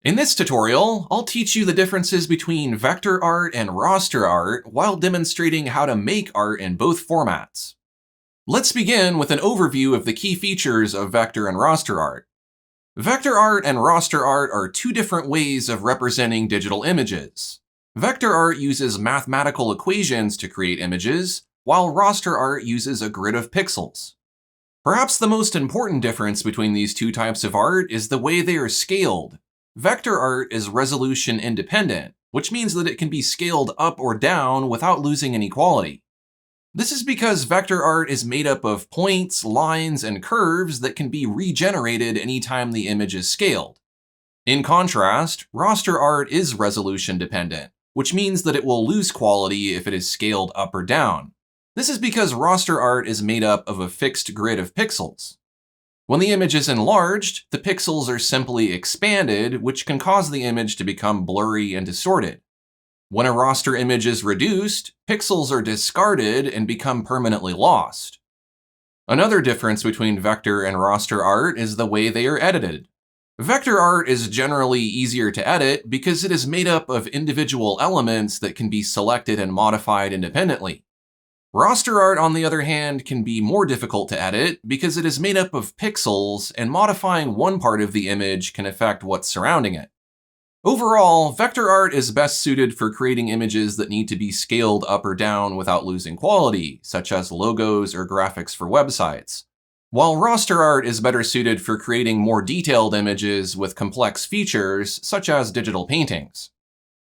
In this tutorial, I'll teach you the differences between vector art and raster art while demonstrating how to make art in both formats. Let's begin with an overview of the key features of vector and raster art. Vector art and raster art are two different ways of representing digital images. Vector art uses mathematical equations to create images, while raster art uses a grid of pixels. Perhaps the most important difference between these two types of art is the way they are scaled. Vector art is resolution independent, which means that it can be scaled up or down without losing any quality. This is because vector art is made up of points, lines, and curves that can be regenerated anytime the image is scaled. In contrast, raster art is resolution dependent, which means that it will lose quality if it is scaled up or down. This is because raster art is made up of a fixed grid of pixels. When the image is enlarged, the pixels are simply expanded, which can cause the image to become blurry and distorted. When a raster image is reduced, pixels are discarded and become permanently lost. Another difference between vector and raster art is the way they are edited. Vector art is generally easier to edit because it is made up of individual elements that can be selected and modified independently. Raster art, on the other hand, can be more difficult to edit because it is made up of pixels, and modifying one part of the image can affect what's surrounding it. Overall, vector art is best suited for creating images that need to be scaled up or down without losing quality, such as logos or graphics for websites, while raster art is better suited for creating more detailed images with complex features, such as digital paintings.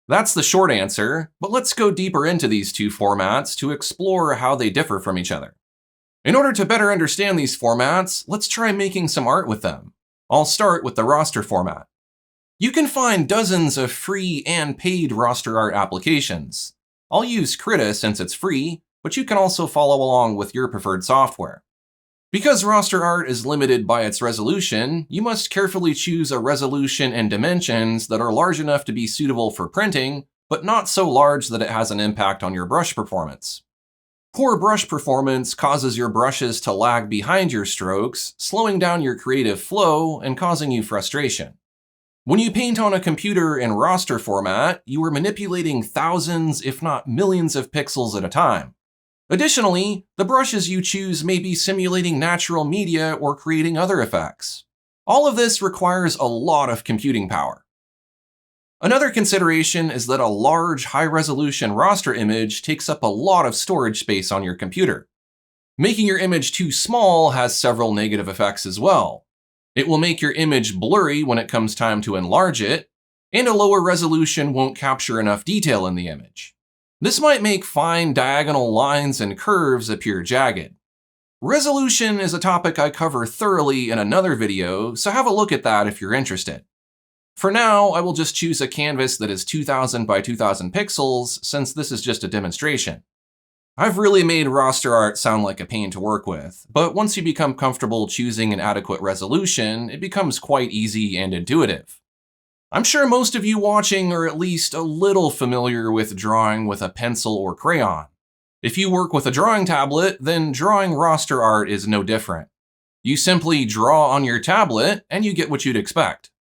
That's the short answer, but let's go deeper into these two formats to explore how they differ from each other. In order to better understand these formats, let's try making some art with them. I'll start with the raster format. You can find dozens of free and paid raster art applications. I'll use Krita since it's free, but you can also follow along with your preferred software. Because raster art is limited by its resolution, you must carefully choose a resolution and dimensions that are large enough to be suitable for printing, but not so large that it has an impact on your brush performance. Poor brush performance causes your brushes to lag behind your strokes, slowing down your creative flow and causing you frustration. When you paint on a computer in raster format, you are manipulating thousands, if not millions of pixels at a time. Additionally, the brushes you choose may be simulating natural media or creating other effects. All of this requires a lot of computing power. Another consideration is that a large, high-resolution raster image takes up a lot of storage space on your computer. Making your image too small has several negative effects as well. It will make your image blurry when it comes time to enlarge it, and a lower resolution won't capture enough detail in the image. This might make fine diagonal lines and curves appear jagged. Resolution is a topic I cover thoroughly in another video, so have a look at that if you're interested. For now, I will just choose a canvas that is 2000 by 2000 pixels, since this is just a demonstration. I've really made raster art sound like a pain to work with, but once you become comfortable choosing an adequate resolution, it becomes quite easy and intuitive. I'm sure most of you watching are at least a little familiar with drawing with a pencil or crayon. If you work with a drawing tablet, then drawing raster art is no different. You simply draw on your tablet and you get what you'd expect.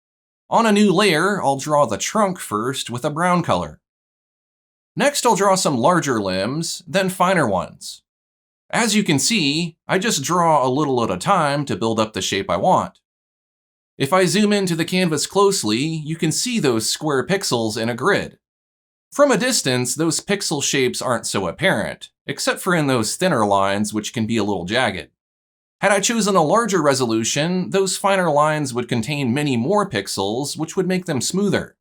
On a new layer, I'll draw the trunk first with a brown color. Next, I'll draw some larger limbs, then finer ones. As you can see, I just draw a little at a time to build up the shape I want. If I zoom into the canvas closely, you can see those square pixels in a grid. From a distance, those pixel shapes aren't so apparent, except for in those thinner lines which can be a little jagged. Had I chosen a larger resolution, those finer lines would contain many more pixels, which would make them smoother.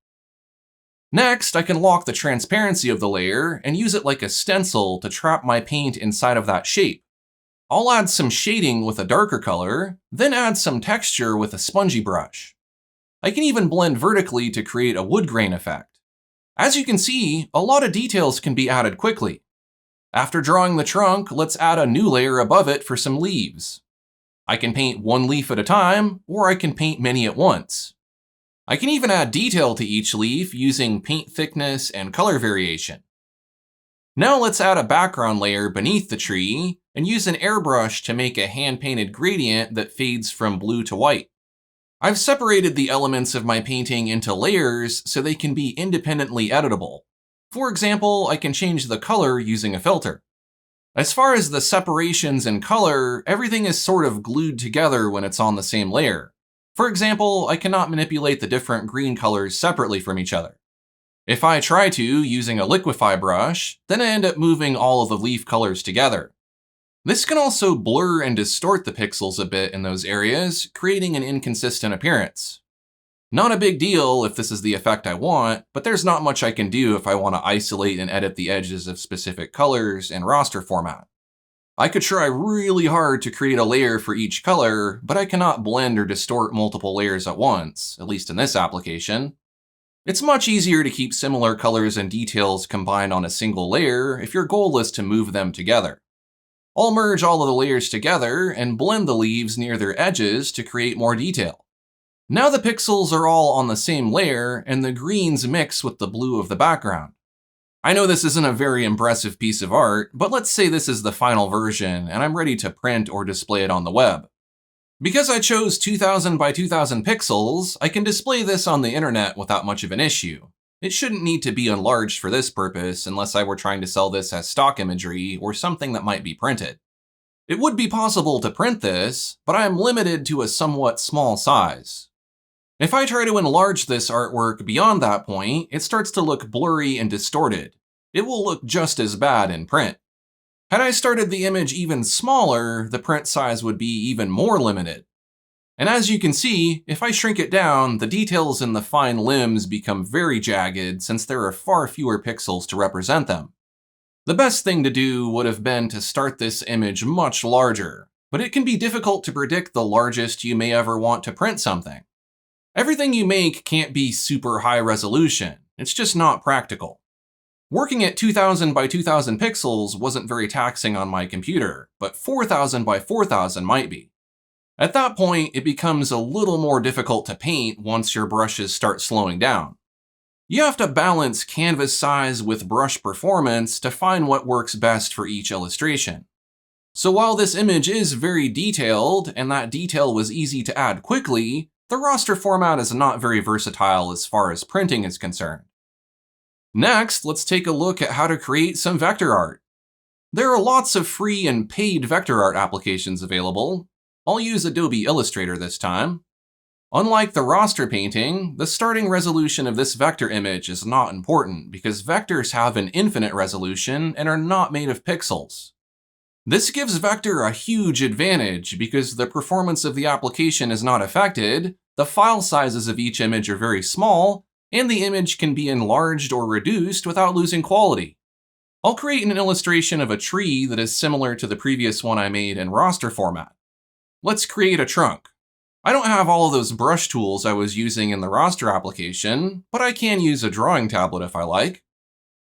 Next, I can lock the transparency of the layer and use it like a stencil to trap my paint inside of that shape. I'll add some shading with a darker color, then add some texture with a spongy brush. I can even blend vertically to create a wood grain effect. As you can see, a lot of details can be added quickly. After drawing the trunk, let's add a new layer above it for some leaves. I can paint one leaf at a time, or I can paint many at once. I can even add detail to each leaf using paint thickness and color variation. Now let's add a background layer beneath the tree and use an airbrush to make a hand-painted gradient that fades from blue to white. I've separated the elements of my painting into layers so they can be independently editable. For example, I can change the color using a filter. As far as the separations in color, everything is sort of glued together when it's on the same layer. For example, I cannot manipulate the different green colors separately from each other. If I try to using a liquify brush, then I end up moving all of the leaf colors together. This can also blur and distort the pixels a bit in those areas, creating an inconsistent appearance. Not a big deal if this is the effect I want, but there's not much I can do if I want to isolate and edit the edges of specific colors in raster format. I could try really hard to create a layer for each color, but I cannot blend or distort multiple layers at once, at least in this application. It's much easier to keep similar colors and details combined on a single layer if your goal is to move them together. I'll merge all of the layers together and blend the leaves near their edges to create more detail. Now the pixels are all on the same layer and the greens mix with the blue of the background. I know this isn't a very impressive piece of art, but let's say this is the final version and I'm ready to print or display it on the web. Because I chose 2000 by 2000 pixels, I can display this on the internet without much of an issue. It shouldn't need to be enlarged for this purpose unless I were trying to sell this as stock imagery or something that might be printed. It would be possible to print this, but I am limited to a somewhat small size. If I try to enlarge this artwork beyond that point, it starts to look blurry and distorted. It will look just as bad in print. Had I started the image even smaller, the print size would be even more limited. And as you can see, if I shrink it down, the details in the fine limbs become very jagged since there are far fewer pixels to represent them. The best thing to do would have been to start this image much larger, but it can be difficult to predict the largest you may ever want to print something. Everything you make can't be super high resolution, it's just not practical. Working at 2000 by 2000 pixels wasn't very taxing on my computer, but 4000 by 4000 might be. At that point, it becomes a little more difficult to paint once your brushes start slowing down. You have to balance canvas size with brush performance to find what works best for each illustration. So while this image is very detailed, and that detail was easy to add quickly, the raster format is not very versatile as far as printing is concerned. Next, let's take a look at how to create some vector art. There are lots of free and paid vector art applications available. I'll use Adobe Illustrator this time. Unlike the raster painting, the starting resolution of this vector image is not important because vectors have an infinite resolution and are not made of pixels. This gives Vector a huge advantage because the performance of the application is not affected, the file sizes of each image are very small, and the image can be enlarged or reduced without losing quality. I'll create an illustration of a tree that is similar to the previous one I made in raster format. Let's create a trunk. I don't have all of those brush tools I was using in the raster application, but I can use a drawing tablet if I like.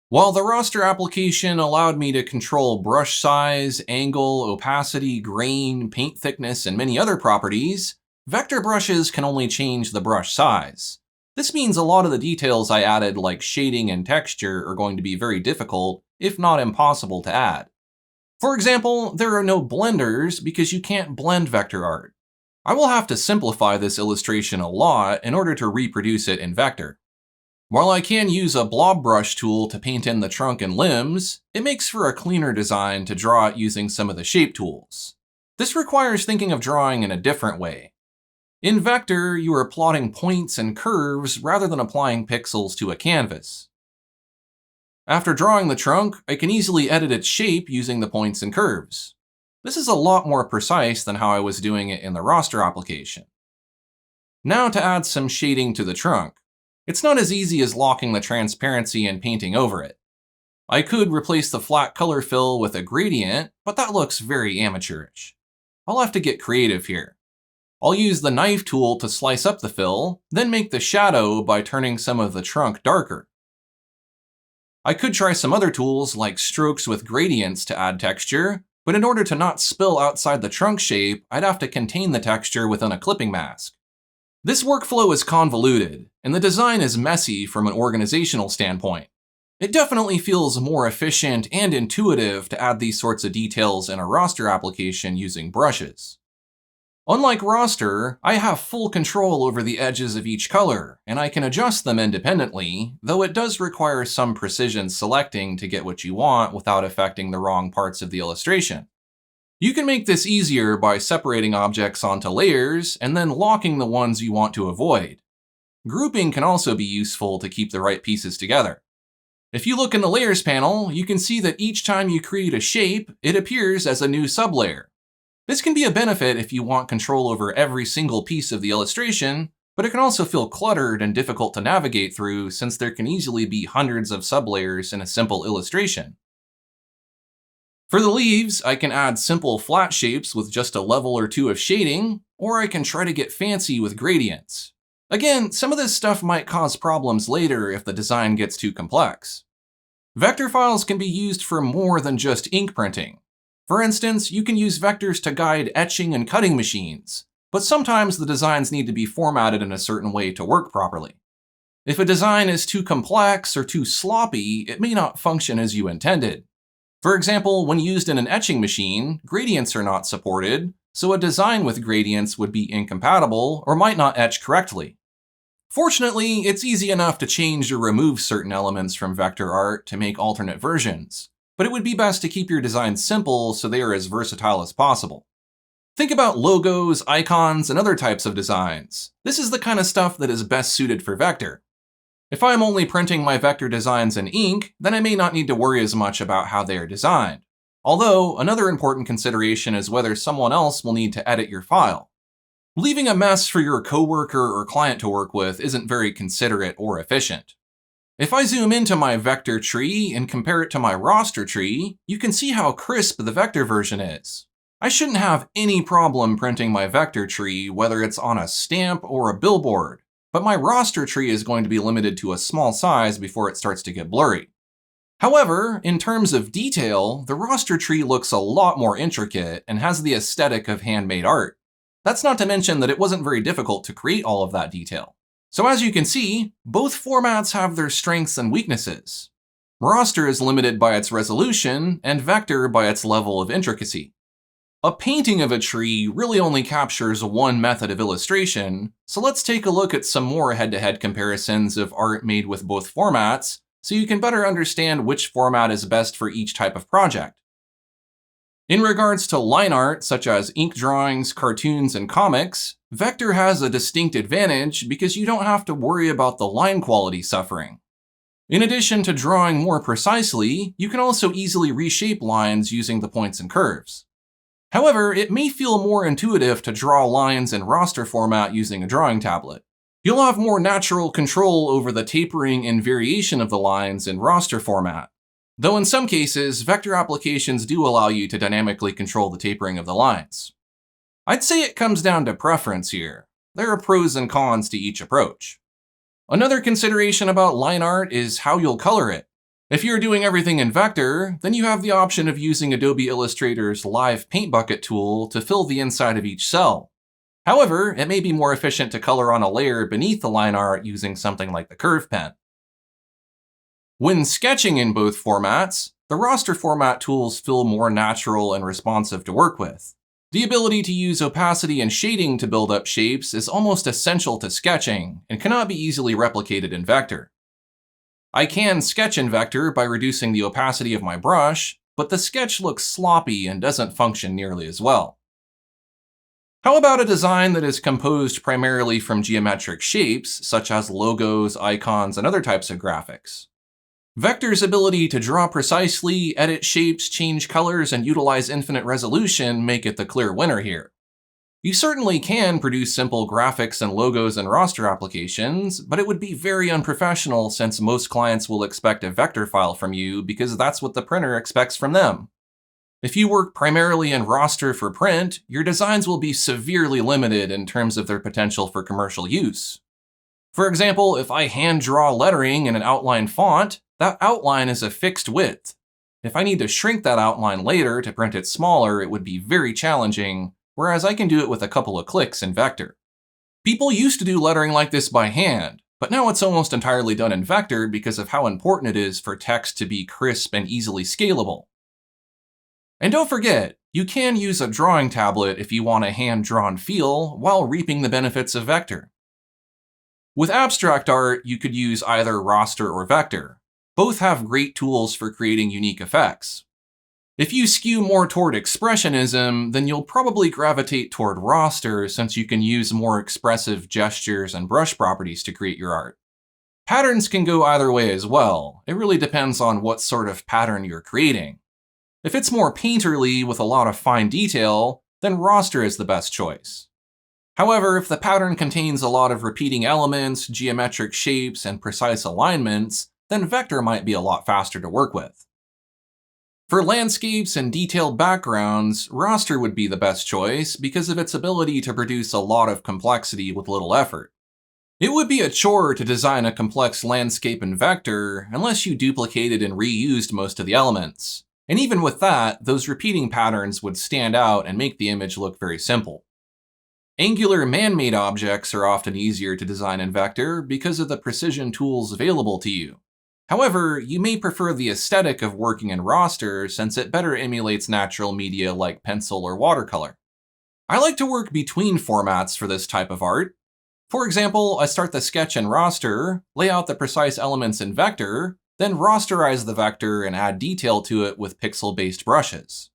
While the raster application allowed me to control brush size, angle, opacity, grain, paint thickness, and many other properties, vector brushes can only change the brush size. This means a lot of the details I added, like shading and texture, are going to be very difficult, if not impossible to add. For example, there are no blenders because you can't blend vector art. I will have to simplify this illustration a lot in order to reproduce it in Vector. While I can use a blob brush tool to paint in the trunk and limbs, it makes for a cleaner design to draw it using some of the shape tools. This requires thinking of drawing in a different way. In Vector, you are plotting points and curves rather than applying pixels to a canvas. After drawing the trunk, I can easily edit its shape using the points and curves. This is a lot more precise than how I was doing it in the raster application. Now to add some shading to the trunk. It's not as easy as locking the transparency and painting over it. I could replace the flat color fill with a gradient, but that looks very amateurish. I'll have to get creative here. I'll use the knife tool to slice up the fill, then make the shadow by turning some of the trunk darker. I could try some other tools like strokes with gradients to add texture, but in order to not spill outside the trunk shape, I'd have to contain the texture within a clipping mask. This workflow is convoluted, and the design is messy from an organizational standpoint. It definitely feels more efficient and intuitive to add these sorts of details in a raster application using brushes. Unlike Raster, I have full control over the edges of each color, and I can adjust them independently, though it does require some precision selecting to get what you want without affecting the wrong parts of the illustration. You can make this easier by separating objects onto layers and then locking the ones you want to avoid. Grouping can also be useful to keep the right pieces together. If you look in the Layers panel, you can see that each time you create a shape, it appears as a new sublayer. This can be a benefit if you want control over every single piece of the illustration, but it can also feel cluttered and difficult to navigate through since there can easily be hundreds of sublayers in a simple illustration. For the leaves, I can add simple flat shapes with just a level or two of shading, or I can try to get fancy with gradients. Again, some of this stuff might cause problems later if the design gets too complex. Vector files can be used for more than just ink printing. For instance, you can use vectors to guide etching and cutting machines, but sometimes the designs need to be formatted in a certain way to work properly. If a design is too complex or too sloppy, it may not function as you intended. For example, when used in an etching machine, gradients are not supported, so a design with gradients would be incompatible or might not etch correctly. Fortunately, it's easy enough to change or remove certain elements from vector art to make alternate versions, but it would be best to keep your designs simple so they are as versatile as possible. Think about logos, icons, and other types of designs. This is the kind of stuff that is best suited for vector. If I'm only printing my vector designs in ink, then I may not need to worry as much about how they are designed. Although, another important consideration is whether someone else will need to edit your file. Leaving a mess for your coworker or client to work with isn't very considerate or efficient. If I zoom into my vector tree and compare it to my raster tree, you can see how crisp the vector version is. I shouldn't have any problem printing my vector tree, whether it's on a stamp or a billboard, but my raster tree is going to be limited to a small size before it starts to get blurry. However, in terms of detail, the raster tree looks a lot more intricate and has the aesthetic of handmade art. That's not to mention that it wasn't very difficult to create all of that detail. So as you can see, both formats have their strengths and weaknesses. Raster is limited by its resolution, and vector by its level of intricacy. A painting of a tree really only captures one method of illustration, so let's take a look at some more head-to-head comparisons of art made with both formats, so you can better understand which format is best for each type of project. In regards to line art, such as ink drawings, cartoons, and comics, vector has a distinct advantage because you don't have to worry about the line quality suffering. In addition to drawing more precisely, you can also easily reshape lines using the points and curves. However, it may feel more intuitive to draw lines in raster format using a drawing tablet. You'll have more natural control over the tapering and variation of the lines in raster format. Though in some cases, vector applications do allow you to dynamically control the tapering of the lines. I'd say it comes down to preference here. There are pros and cons to each approach. Another consideration about line art is how you'll color it. If you're doing everything in vector, then you have the option of using Adobe Illustrator's Live Paint Bucket tool to fill the inside of each cell. However, it may be more efficient to color on a layer beneath the line art using something like the curve pen. When sketching in both formats, the raster format tools feel more natural and responsive to work with. The ability to use opacity and shading to build up shapes is almost essential to sketching and cannot be easily replicated in vector. I can sketch in vector by reducing the opacity of my brush, but the sketch looks sloppy and doesn't function nearly as well. How about a design that is composed primarily from geometric shapes, such as logos, icons, and other types of graphics? Vector's ability to draw precisely, edit shapes, change colors, and utilize infinite resolution make it the clear winner here. You certainly can produce simple graphics and logos in raster applications, but it would be very unprofessional since most clients will expect a vector file from you because that's what the printer expects from them. If you work primarily in raster for print, your designs will be severely limited in terms of their potential for commercial use. For example, if I hand draw lettering in an outline font, that outline is a fixed width. If I need to shrink that outline later to print it smaller, it would be very challenging, whereas I can do it with a couple of clicks in vector. People used to do lettering like this by hand, but now it's almost entirely done in vector because of how important it is for text to be crisp and easily scalable. And don't forget, you can use a drawing tablet if you want a hand-drawn feel while reaping the benefits of vector. With abstract art, you could use either raster or vector. Both have great tools for creating unique effects. If you skew more toward expressionism, then you'll probably gravitate toward raster since you can use more expressive gestures and brush properties to create your art. Patterns can go either way as well. It really depends on what sort of pattern you're creating. If it's more painterly with a lot of fine detail, then raster is the best choice. However, if the pattern contains a lot of repeating elements, geometric shapes, and precise alignments, then vector might be a lot faster to work with. For landscapes and detailed backgrounds, raster would be the best choice because of its ability to produce a lot of complexity with little effort. It would be a chore to design a complex landscape in vector unless you duplicated and reused most of the elements. And even with that, those repeating patterns would stand out and make the image look very simple. Angular man-made objects are often easier to design in vector because of the precision tools available to you. However, you may prefer the aesthetic of working in raster since it better emulates natural media like pencil or watercolor. I like to work between formats for this type of art. For example, I start the sketch in raster, lay out the precise elements in vector, then rasterize the vector and add detail to it with pixel-based brushes.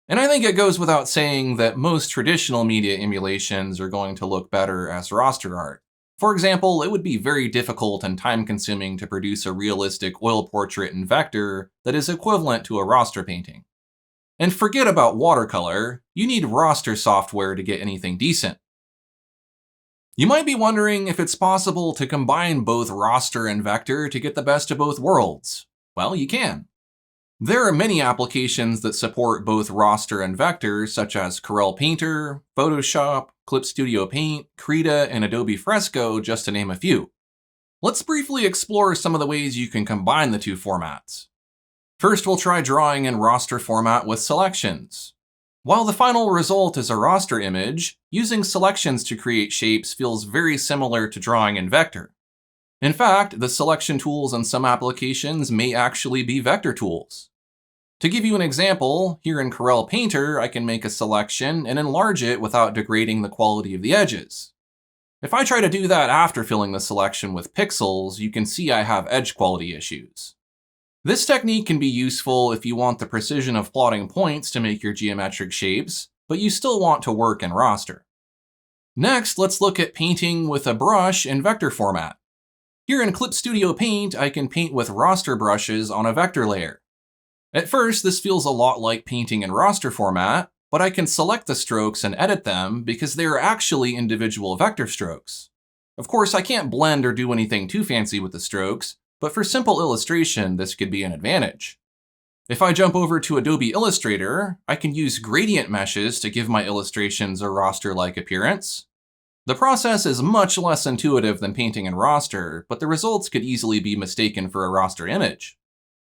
And I think it goes without saying that most traditional media emulations are going to look better as raster art. For example, it would be very difficult and time-consuming to produce a realistic oil portrait in vector that is equivalent to a raster painting. And forget about watercolor, you need raster software to get anything decent. You might be wondering if it's possible to combine both raster and vector to get the best of both worlds. Well, you can. There are many applications that support both raster and vector, such as Corel Painter, Photoshop, Clip Studio Paint, Krita, and Adobe Fresco, just to name a few. Let's briefly explore some of the ways you can combine the two formats. First, we'll try drawing in raster format with selections. While the final result is a raster image, using selections to create shapes feels very similar to drawing in vector. In fact, the selection tools in some applications may actually be vector tools. To give you an example, here in Corel Painter, I can make a selection and enlarge it without degrading the quality of the edges. If I try to do that after filling the selection with pixels, you can see I have edge quality issues. This technique can be useful if you want the precision of plotting points to make your geometric shapes, but you still want to work in raster. Next, let's look at painting with a brush in vector format. Here in Clip Studio Paint, I can paint with raster brushes on a vector layer. At first, this feels a lot like painting in raster format, but I can select the strokes and edit them because they are actually individual vector strokes. Of course, I can't blend or do anything too fancy with the strokes, but for simple illustration, this could be an advantage. If I jump over to Adobe Illustrator, I can use gradient meshes to give my illustrations a raster-like appearance. The process is much less intuitive than painting in raster, but the results could easily be mistaken for a raster image.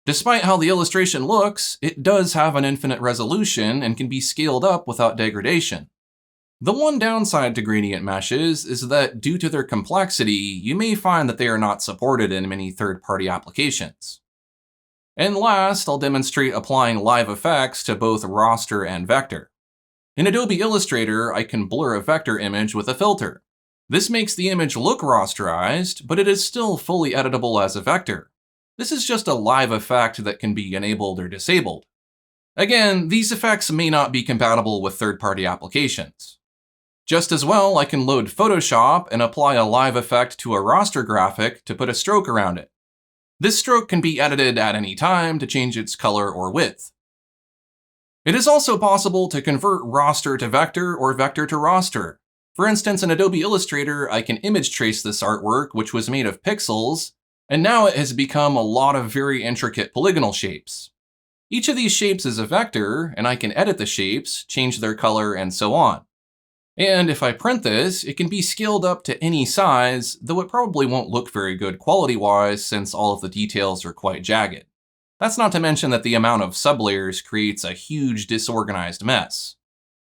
Despite how the illustration looks, it does have an infinite resolution and can be scaled up without degradation. The one downside to gradient meshes is that due to their complexity, you may find that they are not supported in many third-party applications. And last, I'll demonstrate applying live effects to both raster and vector. In Adobe Illustrator, I can blur a vector image with a filter. This makes the image look rasterized, but it is still fully editable as a vector. This is just a live effect that can be enabled or disabled. Again, these effects may not be compatible with third-party applications. Just as well, I can load Photoshop and apply a live effect to a raster graphic to put a stroke around it. This stroke can be edited at any time to change its color or width. It is also possible to convert raster to vector or vector to raster. For instance, in Adobe Illustrator, I can image trace this artwork, which was made of pixels, and now it has become a lot of very intricate polygonal shapes. Each of these shapes is a vector, and I can edit the shapes, change their color, and so on. And if I print this, it can be scaled up to any size, though it probably won't look very good quality-wise since all of the details are quite jagged. That's not to mention that the amount of sublayers creates a huge disorganized mess.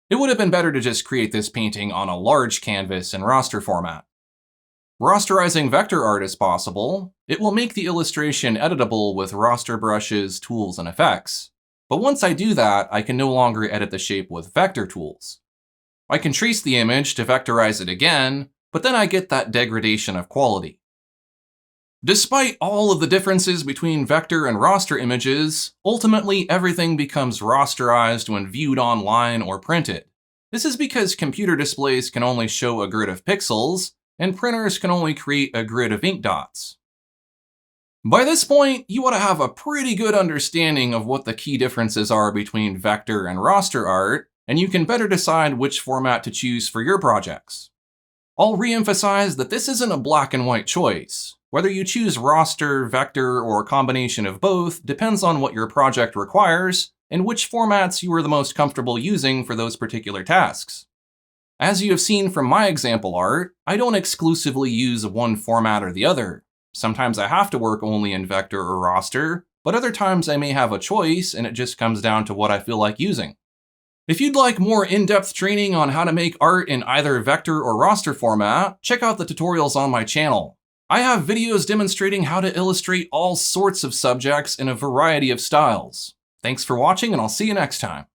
It would have been better to just create this painting on a large canvas in raster format. Rasterizing vector art is possible. It will make the illustration editable with raster brushes, tools, and effects. But once I do that, I can no longer edit the shape with vector tools. I can trace the image to vectorize it again, but then I get that degradation of quality. Despite all of the differences between vector and raster images, ultimately everything becomes rasterized when viewed online or printed. This is because computer displays can only show a grid of pixels, and printers can only create a grid of ink dots. By this point, you ought to have a pretty good understanding of what the key differences are between vector and raster art, and you can better decide which format to choose for your projects. I'll re-emphasize that this isn't a black and white choice. Whether you choose raster, vector, or a combination of both depends on what your project requires and which formats you are the most comfortable using for those particular tasks. As you have seen from my example art, I don't exclusively use one format or the other. Sometimes I have to work only in vector or raster, but other times I may have a choice and it just comes down to what I feel like using. If you'd like more in-depth training on how to make art in either vector or raster format, check out the tutorials on my channel. I have videos demonstrating how to illustrate all sorts of subjects in a variety of styles. Thanks for watching, and I'll see you next time.